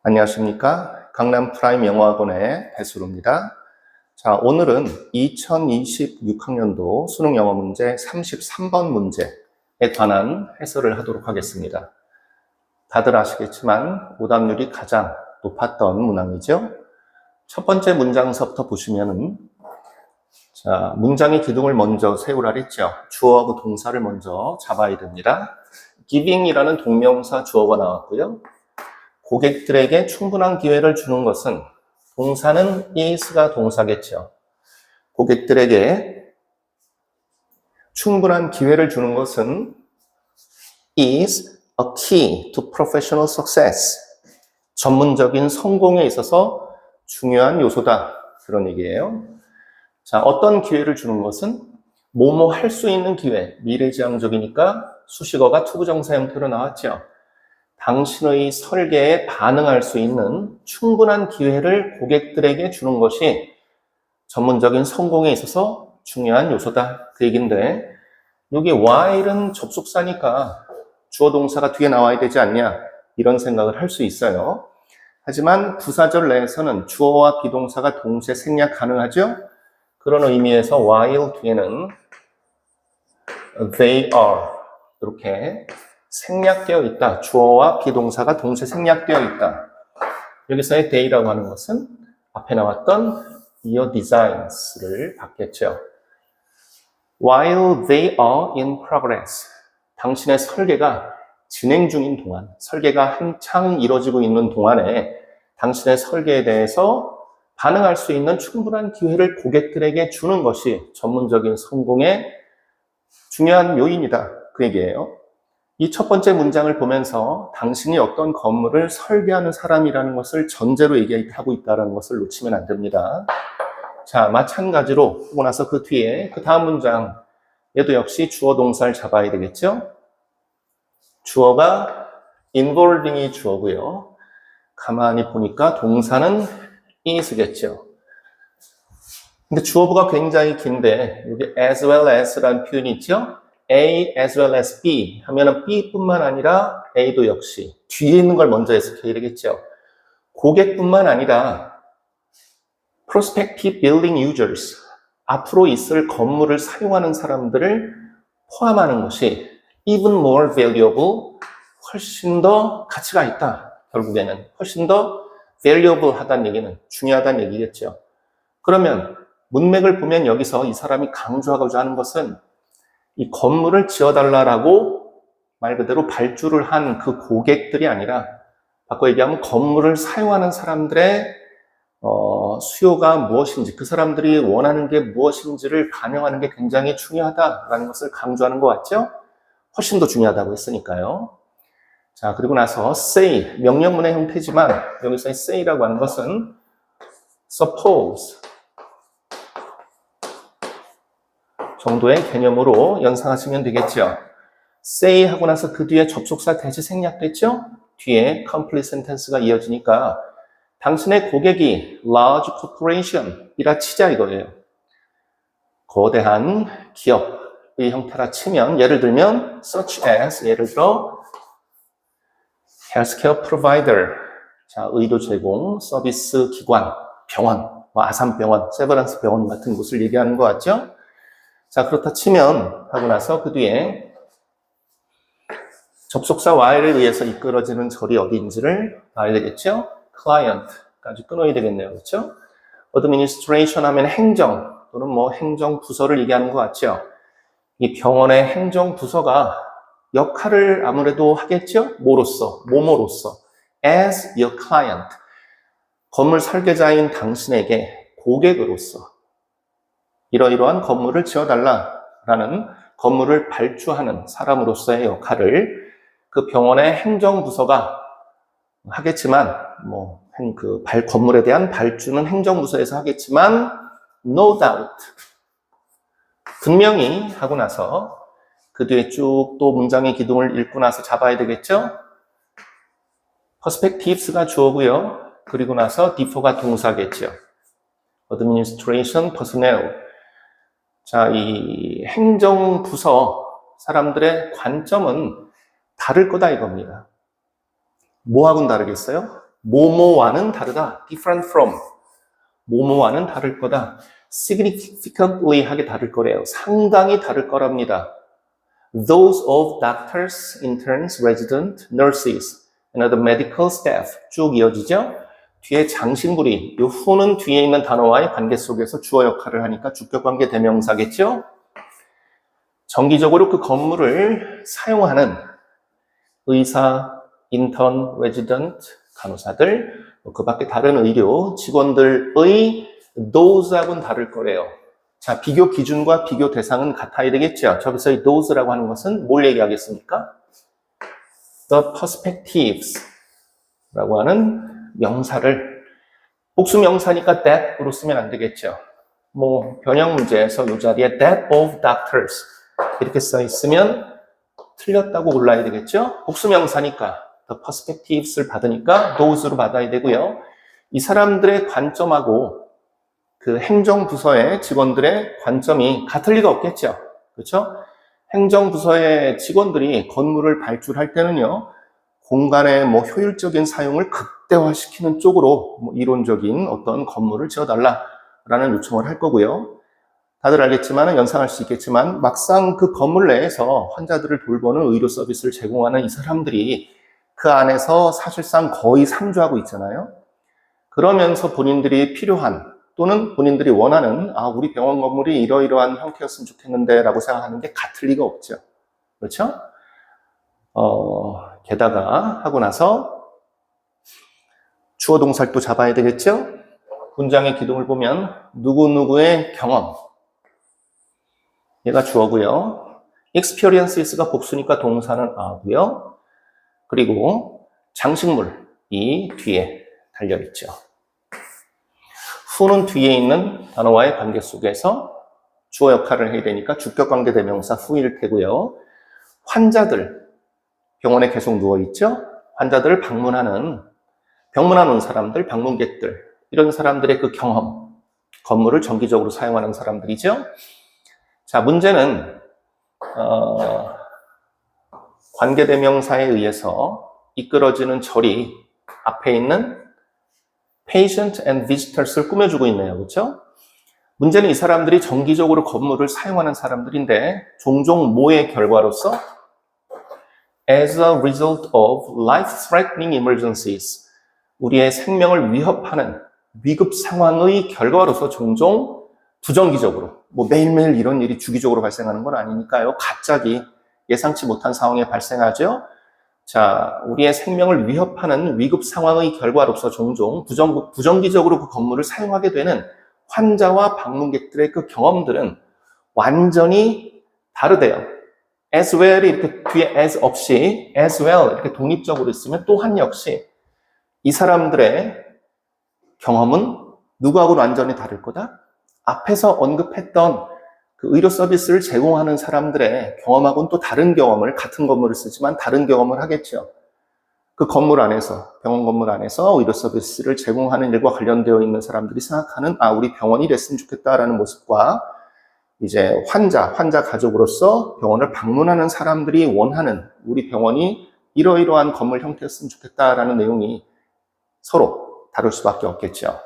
안녕하십니까. 강남 프라임 영어학원의 배수로입니다. 자, 오늘은 2026학년도 수능 영어 문제 33번 문제에 관한 해설을 하도록 하겠습니다. 다들 아시겠지만 오답률이 가장 높았던 문항이죠. 첫 번째 문장서부터 보시면은 자, 문장의 기둥을 먼저 세우라 했죠. 주어하고 동사를 먼저 잡아야 됩니다. giving이라는 동명사 주어가 나왔고요. 고객들에게 충분한 기회를 주는 것은 동사는 is가 동사겠죠. 고객들에게 충분한 기회를 주는 것은 is a key to professional success. 전문적인 성공에 있어서 중요한 요소다. 그런 얘기예요. 자, 어떤 기회를 주는 것은 뭐뭐 할 수 있는 기회, 미래지향적이니까 수식어가 투부정사 형태로 나왔죠. 당신의 설계에 반응할 수 있는 충분한 기회를 고객들에게 주는 것이 전문적인 성공에 있어서 중요한 요소다. 그 얘기인데 여기 while은 접속사니까 주어 동사가 뒤에 나와야 되지 않냐 이런 생각을 할 수 있어요. 하지만 부사절 내에서는 주어와 비동사가 동시에 생략 가능하죠. 그런 의미에서 while 뒤에는 they are 이렇게 생략되어 있다. 주어와 비동사가 동시에 생략되어 있다. 여기서의 they라고 하는 것은 앞에 나왔던 your designs를 받겠죠. While they are in progress. 당신의 설계가 진행 중인 동안, 설계가 한창 이루어지고 있는 동안에 당신의 설계에 대해서 반응할 수 있는 충분한 기회를 고객들에게 주는 것이 전문적인 성공의 중요한 요인이다. 그 얘기예요. 이 첫 번째 문장을 보면서 당신이 어떤 건물을 설계하는 사람이라는 것을 전제로 얘기하고 있다는 것을 놓치면 안 됩니다. 자, 마찬가지로 하고 나서 그 뒤에 그 다음 문장 얘도 역시 주어 동사를 잡아야 되겠죠? 주어가 involving이 주어고요. 가만히 보니까 동사는 is겠죠. 근데 주어부가 굉장히 긴데 여기 as well as라는 표현이 있죠? A as well as B 하면은 B뿐만 아니라 A도 역시 뒤에 있는 걸 먼저 해석해야 되겠죠. 고객뿐만 아니라 prospective building users 앞으로 있을 건물을 사용하는 사람들을 포함하는 것이 even more valuable 훨씬 더 가치가 있다. 결국에는 훨씬 더 valuable 하다는 얘기는 중요하다는 얘기겠죠. 그러면 문맥을 보면 여기서 이 사람이 강조하고자 하는 것은 이 건물을 지어달라고 말 그대로 발주를 한 그 고객들이 아니라 바꿔 얘기하면 건물을 사용하는 사람들의 수요가 무엇인지 그 사람들이 원하는 게 무엇인지를 반영하는 게 굉장히 중요하다라는 것을 강조하는 것 같죠? 훨씬 더 중요하다고 했으니까요. 자, 그리고 나서 say, 명령문의 형태지만 여기서 say라고 하는 것은 suppose 정도의 개념으로 연상하시면 되겠죠. say 하고 나서 그 뒤에 접속사 대시 생략됐죠? 뒤에 complete sentence가 이어지니까 당신의 고객이 large corporation 이라 치자 이거예요. 거대한 기업의 형태라 치면 예를 들면 such as 예를 들어 healthcare provider 자 의료 제공 서비스 기관 병원 아산병원 세브란스 병원 같은 곳을 얘기하는 것 같죠? 자, 그렇다 치면 하고 나서 그 뒤에 접속사 while에 의해서 이끌어지는 절이 어디인지를 봐야 되겠죠? client까지 끊어야 되겠네요. 그렇죠? administration 하면 행정 또는 뭐 행정부서를 얘기하는 것 같죠? 이 병원의 행정부서가 역할을 아무래도 하겠죠? 뭐뭐로서 as your client 건물 설계자인 당신에게 고객으로서 이러이러한 건물을 지어달라라는 건물을 발주하는 사람으로서의 역할을 그 병원의 행정부서가 하겠지만, 건물에 대한 발주는 행정부서에서 하겠지만, no doubt. 분명히 하고 나서 그 뒤에 쭉 또 문장의 기둥을 읽고 나서 잡아야 되겠죠? perspectives가 주어고요. 그리고 나서 differ가 동사겠죠. administration personnel. 자, 이 행정부서 사람들의 관점은 다를 거다 이겁니다. 뭐하고는 다르겠어요? 뭐뭐와는 다르다. different from. 뭐뭐와는 다를 거다. significantly 하게 다를 거래요. 상당히 다를 거랍니다. Those of doctors, interns, resident, nurses, and other medical staff. 쭉 이어지죠? 뒤에 장신구리, 이 who는 뒤에 있는 단어와의 관계 속에서 주어 역할을 하니까 주격관계 대명사겠죠? 정기적으로 그 건물을 사용하는 의사, 인턴, 레지던트, 간호사들, 그 밖에 다른 의료 직원들의 those하고는 다를 거래요. 자, 비교 기준과 비교 대상은 같아야 되겠죠. 저기서 이 those라고 하는 것은 뭘 얘기하겠습니까? The perspectives 라고 하는 명사를 복수 명사니까 that으로 쓰면 안 되겠죠. 뭐 변형 문제에서 이 자리에 that of doctors 이렇게 써 있으면 틀렸다고 골라야 되겠죠. 복수 명사니까 the perspectives를 받으니까 those로 받아야 되고요. 이 사람들의 관점하고 그 행정부서의 직원들의 관점이 같을 리가 없겠죠. 그렇죠? 행정부서의 직원들이 건물을 발주할 때는요, 공간의 뭐 효율적인 사용을 극대화시키는 쪽으로 뭐 이론적인 어떤 건물을 지어달라라는 요청을 할 거고요. 다들 알겠지만, 연상할 수 있겠지만, 막상 그 건물 내에서 환자들을 돌보는 의료 서비스를 제공하는 이 사람들이 그 안에서 사실상 거의 상주하고 있잖아요. 그러면서 본인들이 필요한 또는 본인들이 원하는 우리 병원 건물이 이러이러한 형태였으면 좋겠는데 라고 생각하는 게 같을 리가 없죠. 그렇죠? 게다가 하고 나서 주어 동사를 또 잡아야 되겠죠? 문장의 기둥을 보면 누구누구의 경험 얘가 주어고요. experiences가 복수니까 동사는 아고요. 그리고 장식물이 뒤에 달려있죠. who는 뒤에 있는 단어와의 관계 속에서 주어 역할을 해야 되니까 주격관계 대명사 who일 테고요. 환자들, 병원에 계속 누워있죠? 환자들을 병문하는 사람들, 방문객들, 이런 사람들의 그 경험, 건물을 정기적으로 사용하는 사람들이죠. 자, 문제는 관계 대명사에 의해서 이끌어지는 절이 앞에 있는 patient and visitors를 꾸며주고 있네요. 그렇죠? 문제는 이 사람들이 정기적으로 건물을 사용하는 사람들인데 종종 뭐의 결과로서 as a result of life-threatening emergencies 우리의 생명을 위협하는 위급 상황의 결과로서 종종 부정기적으로 뭐 매일매일 이런 일이 주기적으로 발생하는 건 아니니까요. 갑자기 예상치 못한 상황이 발생하죠. 자, 우리의 생명을 위협하는 위급 상황의 결과로서 종종 부정기적으로 그 건물을 사용하게 되는 환자와 방문객들의 그 경험들은 완전히 다르대요. as well이 이렇게 뒤에 as 없이 as well 이렇게 독립적으로 있으면 또한 역시 이 사람들의 경험은 누구하고는 완전히 다를 거다? 앞에서 언급했던 그 의료 서비스를 제공하는 사람들의 경험하고는 또 다른 경험을, 같은 건물을 쓰지만 다른 경험을 하겠죠. 그 건물 안에서, 병원 건물 안에서 의료 서비스를 제공하는 일과 관련되어 있는 사람들이 생각하는, 우리 병원이 됐으면 좋겠다라는 모습과 이제 환자 가족으로서 병원을 방문하는 사람들이 원하는 우리 병원이 이러이러한 건물 형태였으면 좋겠다라는 내용이 서로 다를 수밖에 없겠죠.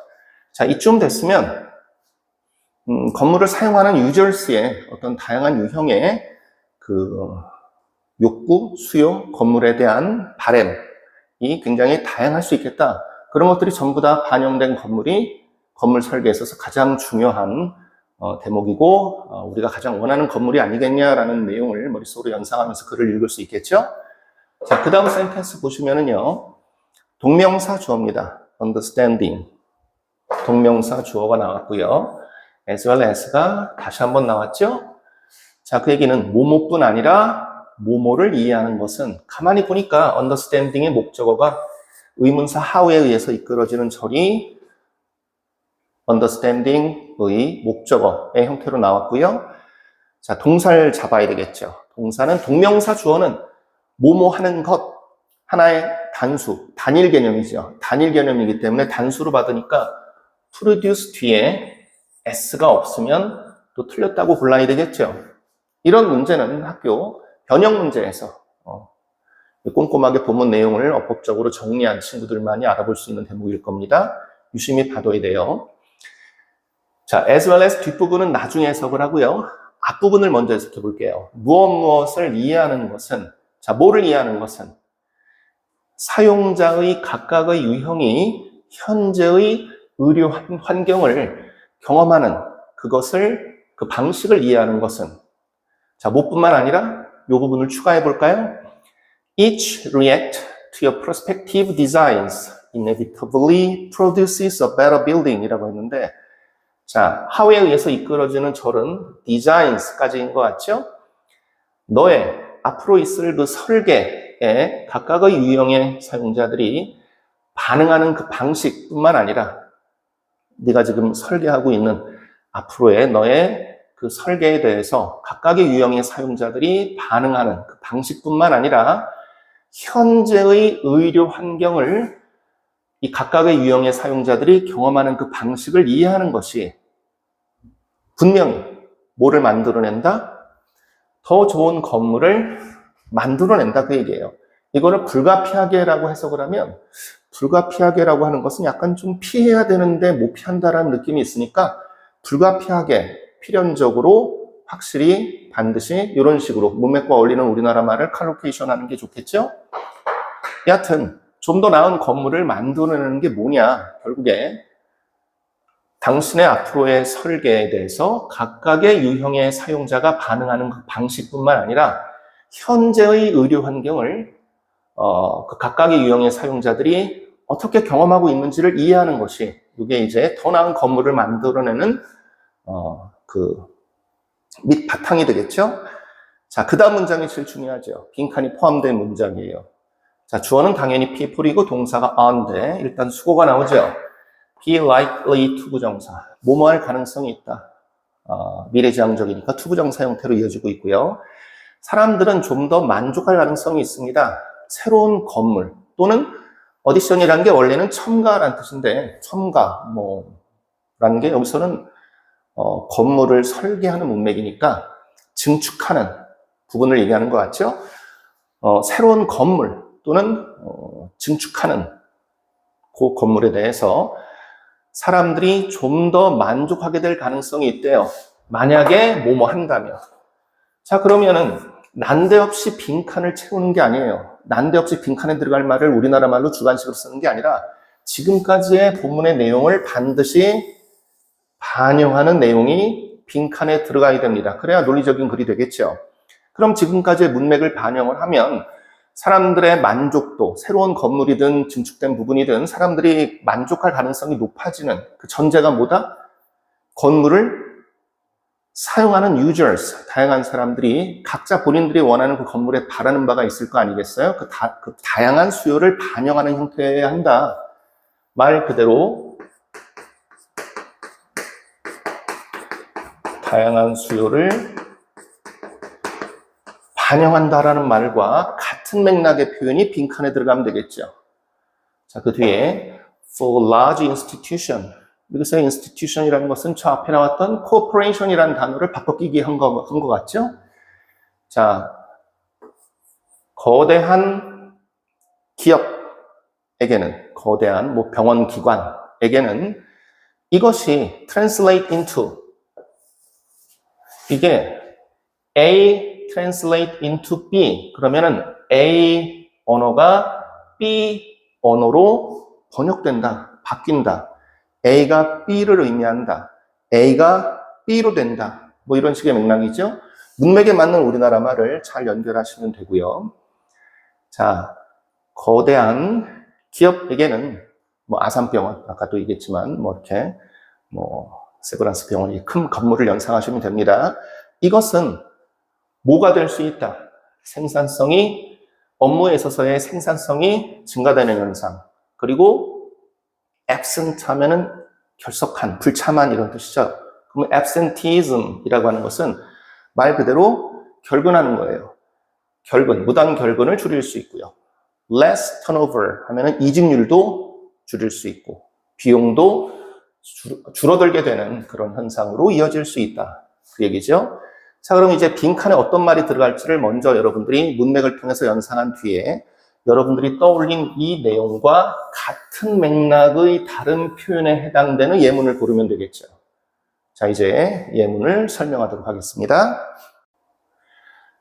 자, 이쯤 됐으면 건물을 사용하는 유저스의 어떤 다양한 유형의 그 욕구, 수요, 건물에 대한 바램이 굉장히 다양할 수 있겠다. 그런 것들이 전부 다 반영된 건물이 건물 설계에 있어서 가장 중요한 대목이고 우리가 가장 원하는 건물이 아니겠냐라는 내용을 머릿속으로 연상하면서 글을 읽을 수 있겠죠. 자, 그 다음 센텐스 보시면은요. 동명사 주어입니다. understanding. 동명사 주어가 나왔고요. as well as가 다시 한번 나왔죠? 자, 그 얘기는 뭐뭐뿐 아니라 뭐뭐를 이해하는 것은 가만히 보니까 understanding의 목적어가 의문사 how에 의해서 이끌어지는 절이 understanding의 목적어의 형태로 나왔고요. 자, 동사를 잡아야 되겠죠. 동사는 동명사 주어는 뭐뭐 하는 것, 하나의 단수, 단일 개념이죠. 단일 개념이기 때문에 단수로 받으니까 produce 뒤에 s가 없으면 또 틀렸다고 골라야 되겠죠. 이런 문제는 학교 변형 문제에서 꼼꼼하게 본문 내용을 어법적으로 정리한 친구들만이 알아볼 수 있는 대목일 겁니다. 유심히 봐둬야 돼요. 자, as well as 뒷부분은 나중에 해석을 하고요. 앞부분을 먼저 해석해 볼게요. 무엇을 이해하는 것은, 자, 뭐를 이해하는 것은 사용자의 각각의 유형이 현재의 의료 환경을 경험하는 그것을, 그 방식을 이해하는 것은, 자, 뭐뿐만 아니라 이 부분을 추가해 볼까요? Each react to your prospective designs inevitably produces a better building 이라고 했는데, 자, how에 의해서 이끌어지는 절은 designs까지인 것 같죠? 너의 앞으로 있을 그 설계에 각각의 유형의 사용자들이 반응하는 그 방식뿐만 아니라 네가 지금 설계하고 있는 앞으로의 너의 그 설계에 대해서 각각의 유형의 사용자들이 반응하는 그 방식뿐만 아니라 현재의 의료 환경을 이 각각의 유형의 사용자들이 경험하는 그 방식을 이해하는 것이 분명히 뭐를 만들어낸다? 더 좋은 건물을 만들어낸다 그 얘기예요. 이거를 불가피하게라고 해석을 하면, 불가피하게라고 하는 것은 약간 좀 피해야 되는데 못 피한다라는 느낌이 있으니까 불가피하게, 필연적으로, 확실히, 반드시 이런 식으로 문맥과 어울리는 우리나라 말을 칼로케이션 하는 게 좋겠죠? 여하튼 좀 더 나은 건물을 만들어내는 게 뭐냐? 결국에 당신의 앞으로의 설계에 대해서 각각의 유형의 사용자가 반응하는 그 방식뿐만 아니라 현재의 의료 환경을 그 각각의 유형의 사용자들이 어떻게 경험하고 있는지를 이해하는 것이, 이게 이제 더 나은 건물을 만들어내는 밑 바탕이 되겠죠? 자, 그 다음 문장이 제일 중요하죠. 빈칸이 포함된 문장이에요. 자, 주어는 당연히 people이고 동사가 are인데 일단 수고가 나오죠. be likely to 부정사. 뭐뭐 할 가능성이 있다. 미래지향적이니까 투부정사 형태로 이어지고 있고요. 사람들은 좀 더 만족할 가능성이 있습니다. 새로운 건물 또는 어디션이라는 게 원래는 첨가라는 뜻인데, 라는 게 여기서는 건물을 설계하는 문맥이니까 증축하는 부분을 얘기하는 것 같죠? 새로운 건물 또는 증축하는 그 건물에 대해서 사람들이 좀 더 만족하게 될 가능성이 있대요. 만약에 뭐뭐 한다면. 자, 그러면은 난데없이 빈칸을 채우는 게 아니에요. 난데없이 빈칸에 들어갈 말을 우리나라 말로 주관식으로 쓰는 게 아니라 지금까지의 본문의 내용을 반드시 반영하는 내용이 빈칸에 들어가야 됩니다. 그래야 논리적인 글이 되겠죠. 그럼 지금까지의 문맥을 반영을 하면 사람들의 만족도, 새로운 건물이든 증축된 부분이든 사람들이 만족할 가능성이 높아지는 그 전제가 뭐다? 건물을 사용하는 users, 다양한 사람들이 각자 본인들이 원하는 그 건물에 바라는 바가 있을 거 아니겠어요? 그 다양한 수요를 반영하는 형태여야 한다. 말 그대로 다양한 수요를 반영한다라는 말과 같은 맥락의 표현이 빈칸에 들어가면 되겠죠. 자, 그 뒤에 for large institution. 여기서 institution이라는 것은 저 앞에 나왔던 corporation이라는 단어를 바꿔끼기 한 것 같죠? 자, 거대한 기업에게는, 거대한 병원 기관에게는 이것이 translate into, 이게 A translate into B, 그러면은 A 언어가 B 언어로 번역된다, 바뀐다. A가 B를 의미한다. A가 B로 된다. 이런 식의 맥락이죠. 문맥에 맞는 우리나라 말을 잘 연결하시면 되고요. 자, 거대한 기업에게는 아산병원, 아까도 얘기했지만 이렇게 세브란스 병원이 큰 건물을 연상하시면 됩니다. 이것은 뭐가 될 수 있다? 생산성이, 업무에 있어서의 생산성이 증가되는 현상. 그리고 absent 하면은 결석한, 불참한 이런 뜻이죠. 그럼 absenteeism이라고 하는 것은 말 그대로 결근하는 거예요. 결근, 무단 결근을 줄일 수 있고요. less turnover 하면은 이직률도 줄일 수 있고 비용도 줄어들게 되는 그런 현상으로 이어질 수 있다. 그 얘기죠. 자, 그럼 이제 빈칸에 어떤 말이 들어갈지를 먼저 여러분들이 문맥을 통해서 연상한 뒤에 여러분들이 떠올린 이 내용과 같은 맥락의 다른 표현에 해당되는 예문을 고르면 되겠죠. 자, 이제 예문을 설명하도록 하겠습니다.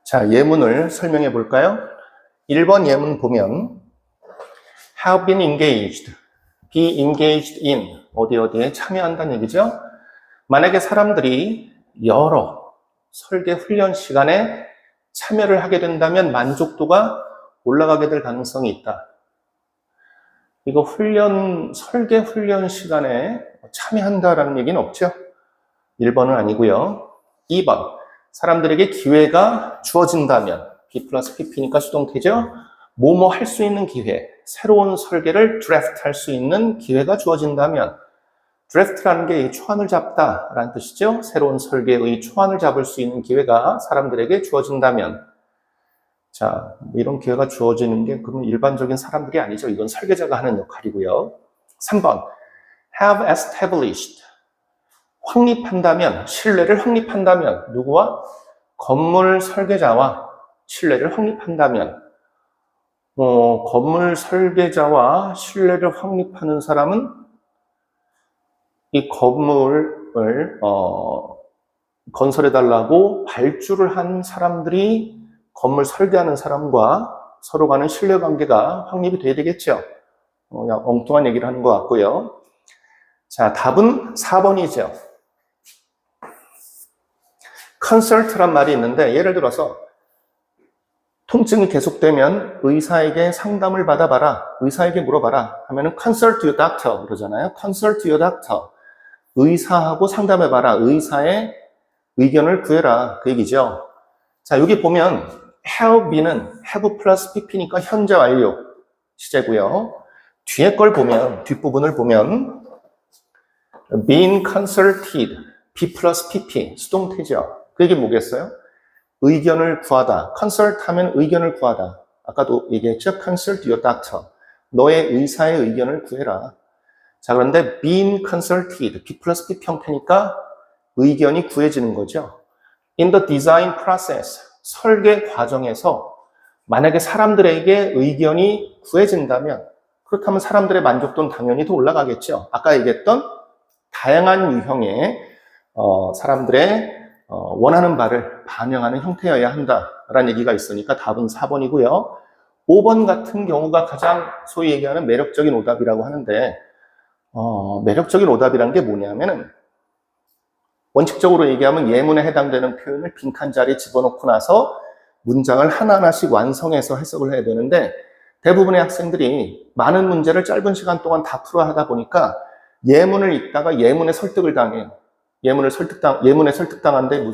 자, 예문을 설명해 볼까요? 1번 예문 보면 have been engaged, be engaged in 어디에 참여한다는 얘기죠. 만약에 사람들이 여러 설계 훈련 시간에 참여를 하게 된다면 만족도가 올라가게 될 가능성이 있다. 이거 설계 훈련 시간에 참여한다라는 얘기는 없죠. 1번은 아니고요. 2번, 사람들에게 기회가 주어진다면, B 플러스 PP니까 수동태죠. 뭐뭐 할 수 있는 기회, 새로운 설계를 드래프트 할 수 있는 기회가 주어진다면, 드래프트라는 게 초안을 잡다라는 뜻이죠. 새로운 설계의 초안을 잡을 수 있는 기회가 사람들에게 주어진다면, 자, 이런 기회가 주어지는 게 그러면 일반적인 사람들이 아니죠. 이건 설계자가 하는 역할이고요. 3번, have established, 확립한다면, 신뢰를 확립한다면, 누구와? 건물 설계자와 신뢰를 확립한다면, 건물 설계자와 신뢰를 확립하는 사람은 이 건물을 건설해달라고 발주를 한 사람들이 건물 설계하는 사람과 서로 간의 신뢰관계가 확립이 돼야 되겠죠. 그냥 엉뚱한 얘기를 하는 것 같고요. 자, 답은 4번이죠. consult란 말이 있는데 예를 들어서 통증이 계속되면 의사에게 상담을 받아봐라, 의사에게 물어봐라 하면은 consult your doctor 그러잖아요. consult your doctor. 의사하고 상담해봐라, 의사의 의견을 구해라 그 얘기죠. 자, 여기 보면 have be는 have 플러스 pp니까 현재 완료 시제고요. 뒤에 걸 보면, 뒷부분을 보면 been consulted, be 플러스 pp 수동태죠. 그 얘기 뭐겠어요? 의견을 구하다. consult 하면 의견을 구하다. 아까도 얘기했죠? consult your doctor. 너의 의사의 의견을 구해라. 자, 그런데 being consulted, be 플러스 p 형태니까 의견이 구해지는 거죠. in the design process, 설계 과정에서 만약에 사람들에게 의견이 구해진다면 그렇다면 사람들의 만족도는 당연히 더 올라가겠죠. 아까 얘기했던 다양한 유형의 사람들의 원하는 바를 반영하는 형태여야 한다라는 얘기가 있으니까 답은 4번이고요. 5번 같은 경우가 가장 소위 얘기하는 매력적인 오답이라고 하는데 매력적인 오답이라는 게 뭐냐면은 원칙적으로 얘기하면 예문에 해당되는 표현을 빈칸 자리에 집어넣고 나서 문장을 하나하나씩 완성해서 해석을 해야 되는데 대부분의 학생들이 많은 문제를 짧은 시간 동안 다 풀어야 하다 보니까 예문을 읽다가 예문에 설득을 당해요. 예문에 설득당한데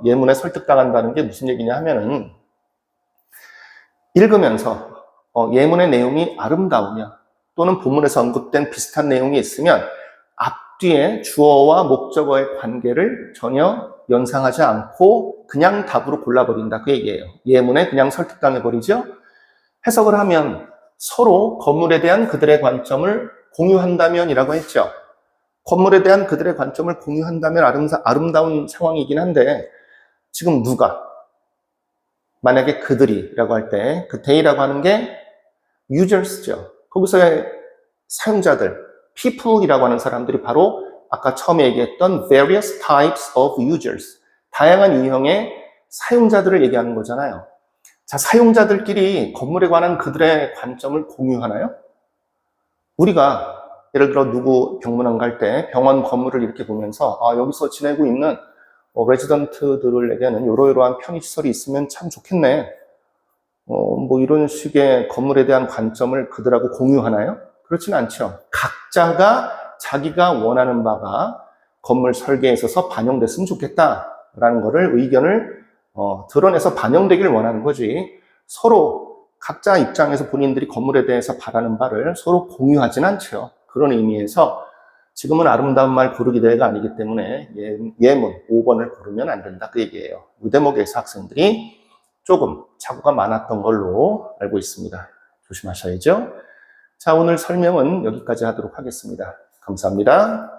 예문에 설득당한다는 게 무슨 얘기냐 하면은 읽으면서 예문의 내용이 아름다우면 또는 본문에서 언급된 비슷한 내용이 있으면 앞뒤에 주어와 목적어의 관계를 전혀 연상하지 않고 그냥 답으로 골라버린다 그 얘기예요. 예문에 그냥 설득당해버리죠. 해석을 하면 서로 건물에 대한 그들의 관점을 공유한다면이라고 했죠. 건물에 대한 그들의 관점을 공유한다면 아름다운 상황이긴 한데 지금 누가? 만약에 그들이라고 할 때 그 they라고 하는 게 users죠. 거기서의 사용자들, people이라고 하는 사람들이 바로 아까 처음에 얘기했던 various types of users, 다양한 유형의 사용자들을 얘기하는 거잖아요. 자, 사용자들끼리 건물에 관한 그들의 관점을 공유하나요? 우리가 예를 들어 누구 병문안 갈 때 병원 건물을 이렇게 보면서 여기서 지내고 있는 레지던트들에게는 이러이러한 편의시설이 있으면 참 좋겠네. 뭐 이런 식의 건물에 대한 관점을 그들하고 공유하나요? 그렇지는 않죠. 각자가 자기가 원하는 바가 건물 설계에 있어서 반영됐으면 좋겠다라는 거를 의견을 드러내서 반영되길 원하는 거지. 서로 각자 입장에서 본인들이 건물에 대해서 바라는 바를 서로 공유하진 않죠. 그런 의미에서 지금은 아름다운 말 고르기 대회가 아니기 때문에 예문 5번을 고르면 안 된다 그 얘기예요. 이 대목에서 학생들이 조금 착오가 많았던 걸로 알고 있습니다. 조심하셔야죠. 자, 오늘 설명은 여기까지 하도록 하겠습니다. 감사합니다.